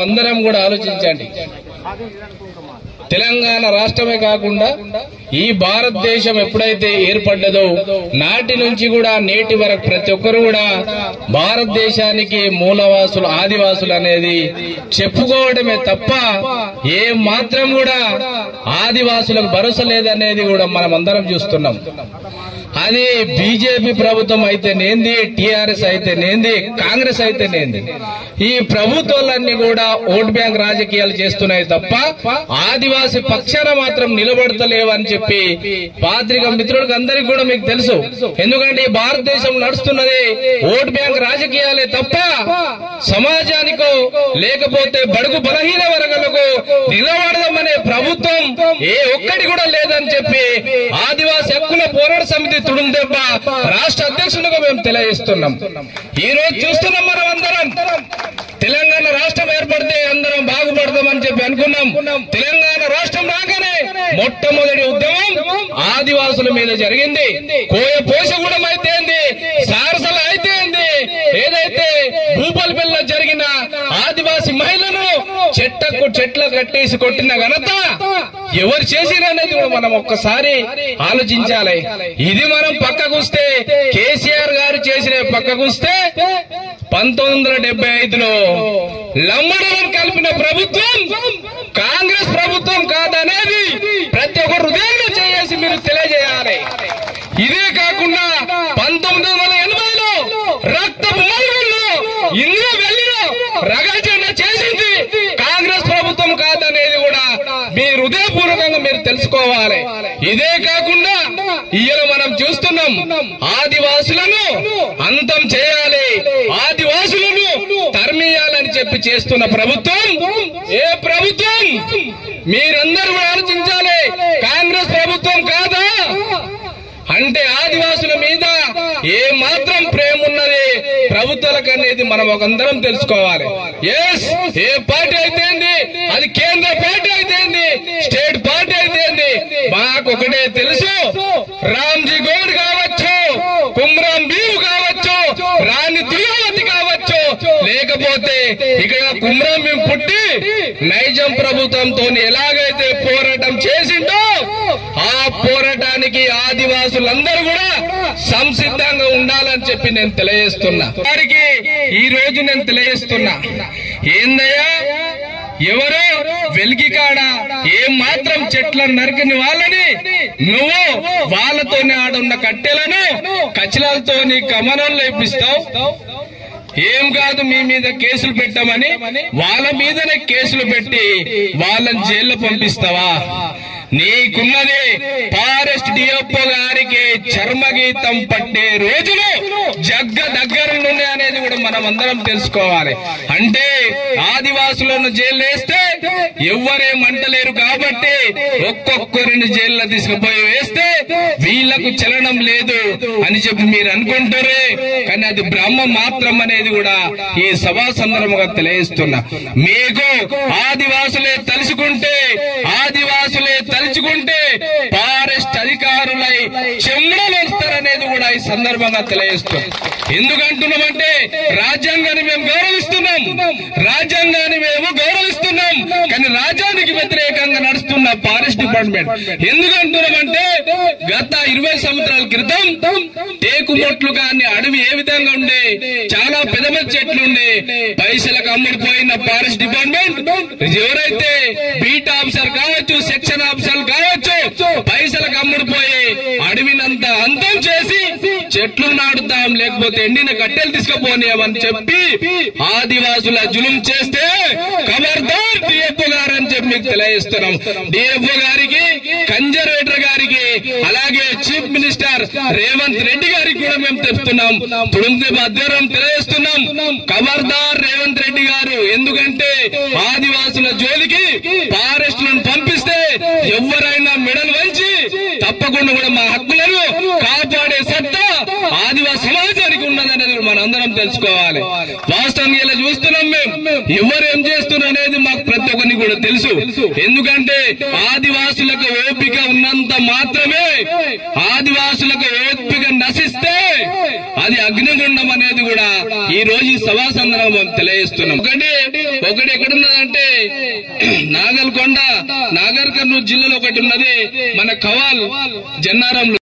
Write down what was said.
మనమందరం కూడా ఆలోచించండి. తెలంగాణ రాష్ట్రమే కాకుండా ఈ భారతదేశం ఎప్పుడైతే ఏర్పడ్డదో నాటి నుంచి కూడా నేటి వరకు ప్రతి ఒక్కరు కూడా భారతదేశానికి మూలవాసులు ఆదివాసులు అనేది చెప్పుకోవడమే తప్ప ఏ మాత్రం కూడా ఆదివాసులకు భరోసా లేదనేది కూడా మనం అందరం చూస్తున్నాం. అది బీజేపీ ప్రభుత్వం అయితేనేంది, టీఆర్ఎస్ అయితేనేంది, కాంగ్రెస్ అయితేనేంది, ఈ ప్రభుత్వాలన్నీ కూడా ఓట్ బ్యాంక్ రాజకీయాలు చేస్తున్నాయి తప్ప ఆదివాసి పక్షాన మాత్రం నిలబడతలేవని చెప్పి పాత్రిక మిత్రులకు అందరికీ కూడా మీకు తెలుసు. ఎందుకంటే ఈ భారతదేశం నడుస్తున్నది ఓట్ బ్యాంక్ రాజకీయాలే తప్ప సమాజానికో లేకపోతే బడుగు బలహీన వర్గాలకు నిలబడదామనే ప్రభుత్వం ఏ ఒక్కటి కూడా లేదని చెప్పి ఆదివాసి హక్కుల పోరాట సమితి తుడుందెబ్బ రాష్ట్ర అధ్యక్షులుగా మేము తెలియజేస్తున్నాం. ఈ రోజు చూస్తున్నాం మనం అందరం తెలంగాణ రాష్ట్రం ఏర్పడితే అందరం బాగుపడతామని చెప్పి అనుకున్నాం. తెలంగాణ రాష్ట్రం రాగానే మొట్టమొదటి ఉద్యమం ఆదివాసుల మీద జరిగింది. కోయ పోషగూడెం అయితే సారసల అయితే ఏదైతే భూపాలపల్లిలో జరిగిన ఆదివాసి మహిళలను చెట్ల కట్టేసి కొట్టిన ఘనత ఎవరు చేసిరనేది కూడా మనం ఒక్కసారి ఆలోచించాలి. ఇది మనం పక్కకుస్తే కేసీఆర్ గారు చేసిన పక్కకుస్తే 1975లో లంబడలను కలిపిన ప్రభుత్వం కాంగ్రెస్ ప్రభుత్వం కాదనేది ప్రతి ఒక్క హృదయంలో చేసి మీరు తెలియజేయాలి. ఇదే కాకుండా 1980లో రక్తపు మార్గంలో ఇందులో వెళ్ళిన రగజన చేసింది కాంగ్రెస్ ప్రభుత్వం కాదనేది కూడా మీ హృదయపూర్వకంగా మీరు తెలుసుకోవాలి. ఇదే కాకుండా ఇవాళ మనం చూస్తున్నాం ఆదివాసులను అంతం చేయాలి, ఆదివాసులను తరిమేయాలని చెప్పి చేస్తున్న ప్రభుత్వం ఏ ప్రభుత్వం? మీరందరూ కూడా ఆలోచించాలి. కాంగ్రెస్ ప్రభుత్వం కాదా? అంటే ఆదివాసుల మీద ఏ మాత్రం ప్రేమ ఉన్నది ప్రభుత్వాలకు అనేది మనం ఒకందరం తెలుసుకోవాలి. ఎస్, ఏ పార్టీ అయితే అది కేంద్ర పార్టీ అయితే స్టేట్ పార్టీ అయితే మాకు ఒకటే తెలుసు. రామ్జీ గౌడ్ కావచ్చు, కుమ్రాం భీమ్ కావచ్చు, రాణి దుర్గావతి కావచ్చు, లేకపోతే ఇక్కడ కుమ్రాం భీమ్ పుట్టి నైజాం ప్రభుత్వంతో ఎలాగైతే పోరాటం చేసిండో ఆ పోరాటానికి ఆదివాసులందరూ కూడా సంసిద్ధంగా ఉండాలని చెప్పి నేను తెలియజేస్తున్నా. వారికి ఈ రోజు నేను తెలియజేస్తున్నా, ఏందయ్యా ఎవరో వెలికి కాడ ఏం మాత్రం చెట్లను నరికిన వాళ్ళని నువ్వు వాళ్ళతోనే ఆడున్న కట్టెలను కచ్చిలాలతోని కమనంలో ఇప్పిస్తావు. ఏం కాదు మీ మీద కేసులు పెట్టామని వాళ్ళ మీదనే కేసులు పెట్టి వాళ్ళని జైల్లో పంపిస్తావా? నీకున్నది ఫారెస్ట్ డిఓపో గారికి చర్మగీతం పట్టే రోజులు దగ్గరలోనే అనేది కూడా మనం అందరం తెలుసుకోవాలి. అంటే ఆదివాసులను జైలు వేస్తే ఎవ్వరేమంటలేరు కాబట్టి ఒక్కొక్కరిని జైల్లో తీసుకుపోయి వేస్తే వీళ్లకు చలనం లేదు అని చెప్పి మీరు అనుకుంటారే, కానీ అది బ్రహ్మ మాత్రం అనేది కూడా ఈ సభా సందర్భంగా తెలియజేస్తున్నా. మీకు ఆదివాసులే తలుచుకుంటే ఫారెస్ట్ అధికారులై చెమ్మడలు వస్తారనేది కూడా ఈ సందర్భంగా తెలియజేస్తున్నాం. ఎందుకంటున్నామంటే రాజ్యాంగాన్ని మేము గౌరవిస్తున్నాం, కానీ రాజ్యానికి వ్యతిరేకంగా నడుస్తున్న ఫారెస్ట్ డిపార్ట్మెంట్ ఎందుకంటున్నామంటే గత 20 సంవత్సరాల క్రితం టేకుమొట్లు కానీ అడవి ఏ విధంగా ఉండే, చాలా పెద్ద పెద్ద చెట్లు ఉండే, పైసలకు అమ్ముడిపోయిన ఫారెస్ట్ డిపార్ట్మెంట్ ఎవరైతే బీట్ ఆఫీసర్ కావచ్చు, సెక్షన్ ఆఫీసర్ కావచ్చు, పైసలకు అమ్ముడిపోయి అడవినంతా అంతం చేసి చెట్లు నాటుతాం లేకపోతే ఎండిన కట్టెలు తీసుకుపోనియమని చెప్పి ఆదివాసుల జులుం చేస్తే ఖబర్దార్ డిఎఫ్ఓ గారు అని చెప్పి మీకు తెలియజేస్తున్నాం. డిఎఫ్ఓ గారికి, కన్జర్వేటర్ గారికి, అలాగే చీఫ్ మినిస్టర్ రేవంత్ రెడ్డి గారికి కూడా మేము చెప్తున్నాం, అధ్వర్యం తెలియజేస్తున్నాం. ఖబర్దార్ రేవంత్ రెడ్డి గారు, ఎందుకంటే ఆదివాసుల జోలికి ఫారెస్ట్లను పంపిస్తే ఎవరైనా మెడలు వంచి తప్పకుండా కూడా మా హక్కులను కాపాడే సత్తా ఆదివాసీ సమాజానికి ఉన్నదనేది మనందరం తెలుసుకోవాలి. వాస్తవంగా ఇలా చూస్తున్నాం, మేము ఎవరు ఏం చేస్తున్నారు అనేది మాకు ప్రతి ఒక్కరికి కూడా తెలుసు. ఎందుకంటే ఆదివాసులకు ఓపిక ఉన్నంత మాత్రమే, ఆదివాసులకు ఓపిక నశిస్తే అది అగ్నిగుండం అనేది కూడా ఈ రోజు ఈ సభా సందర్భం తెలియజేస్తున్నాం. ఒకటి ఒకటి ఎక్కడున్నదంటే నాగర్ కర్నూలు జిల్లాలో ఒకటి ఉన్నది మన కవాల్ జన్నారంలో.